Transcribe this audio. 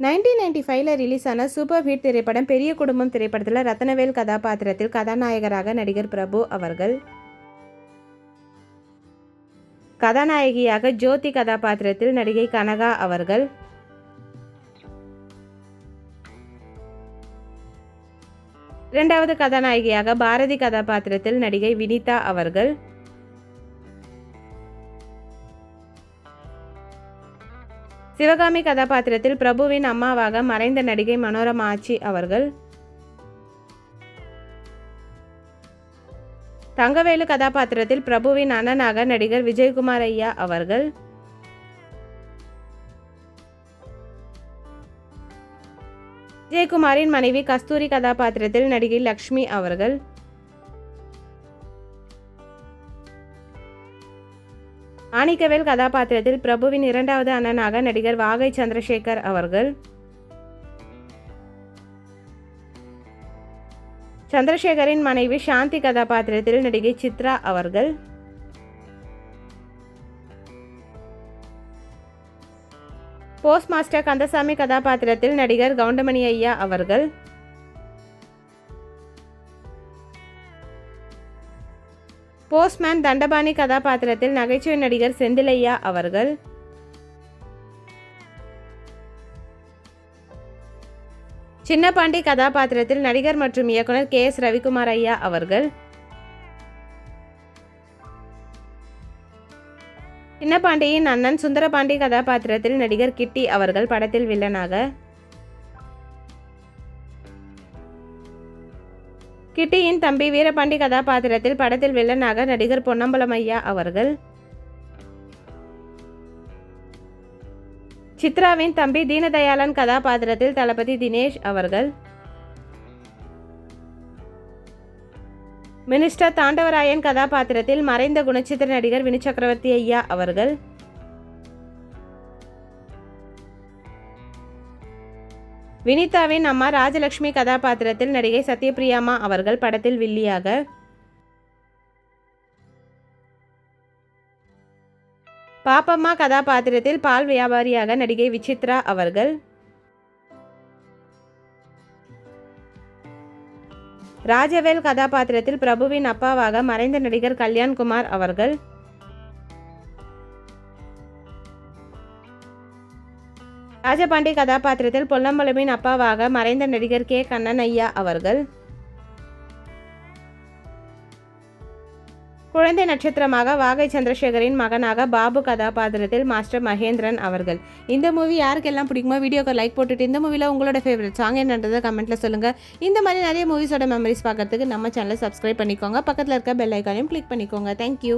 1995ல் release ஆன super hit திரைப்படம் பெரிய குடும்பம் திரைப்படத்தில் ரத்னவேல் கதாபாத்திரத்தில் கதாநாயகராக நடிகர் பிரபு அவர்கள், கதாநாயகியாக ஜோதி கதாபாத்திரத்தில் நடிகை கனகா அவர்கள், இரண்டாவது கதாநாயகியாக பாரதி கதாபாத்திரத்தில் நடிகை வினிதா அவர்கள், சிவகாமி கதாபாத்திரத்தில் பிரபுவின் அம்மாவாக மறைந்த நடிகை மனோரமா ஆச்சி அவர்கள், தங்கவேலு கதாபாத்திரத்தில் பிரபுவின் அண்ணனாக நடிகர் விஜயகுமார் ஐயா அவர்கள், விஜயகுமாரின் மனைவி கஸ்தூரி கதாபாத்திரத்தில் நடிகை லக்ஷ்மி அவர்கள், மாணிக்கவேல் கதாபாத்திரத்தில் பிரபுவின் இரண்டாவது அண்ணனாக நடிகர் வாகை சந்திரசேகர் அவர்கள், சந்திரசேகரின் மனைவி சாந்தி கதாபாத்திரத்தில் நடிகை சித்ரா அவர்கள், போஸ்ட் மாஸ்டர் கந்தசாமி கதாபாத்திரத்தில் நடிகர் கவுண்டமணி ஐயா அவர்கள், போஸ்ட்மேன் தண்டபாணி கதாபாத்திரத்தில் நகைச்சுவை நடிகர் செந்திலையா அவர்கள், சின்னபாண்டி கதாபாத்திரத்தில் நடிகர் மற்றும் இயக்குனர் KS ரவிக்குமார் ஐயா அவர்கள், சின்னபாண்டியின் அண்ணன் சுந்தரபாண்டி கதாபாத்திரத்தில் நடிகர் கிட்டி அவர்கள் படத்தில் வில்லனாக, கிட்டியின் தம்பி வீரபாண்டி கதாபாத்திரத்தில் படத்தில் வில்லனாக நடிகர் பொன்னம்பலம் ஐயா அவர்கள், சித்ராவின் தம்பி தீனதயாளன் கதாபாத்திரத்தில் தளபதி தினேஷ் அவர்கள், மினிஸ்டர் தாண்டவராயன் கதாபாத்திரத்தில் மறைந்த குணச்சித்திர நடிகர் வினு சக்கரவர்த்தி ஐயா அவர்கள், வினிதாவின் அம்மா ராஜலட்சுமி கதாபாத்திரத்தில் நடிகை சத்யபிரியாமா அவர்கள் படத்தில் வில்லியாக, பாப்பம்மா கதாபாத்திரத்தில் பால் வியாபாரியாக நடிகை விசித்ரா அவர்கள், ராஜவேல் கதாபாத்திரத்தில் பிரபுவின் அப்பாவாக மறைந்த நடிகர் கல்யாண்குமார் அவர்கள், ராஜபாண்டி கதாபாத்திரத்தில் பொன்னம்பலமின் அப்பாவாக மறைந்த நடிகர் K கண்ணன் ஐயா அவர்கள், குழந்தை நட்சத்திரமாக வாகை சந்திரசேகரின் மகனாக பாபு கதாபாத்திரத்தில் மாஸ்டர் மகேந்திரன் அவர்கள். இந்த மூவி யாருக்கெல்லாம் பிடிக்குமோ வீடியோக்கு லைக் போட்டுட்டு இந்த மூவியில் உங்களோட ஃபேவரட் சாங் என்னன்றதை கமெண்ட்டில் சொல்லுங்கள். இந்த மாதிரி நிறைய மூவிஸோட மெமரிஸ் பார்க்கறதுக்கு நம்ம சேனலை சப்ஸ்கிரைப் பண்ணிக்கோங்க. பக்கத்தில் இருக்க பெல் ஐக்கானையும் கிளிக் பண்ணிக்கோங்க. தேங்க்யூ.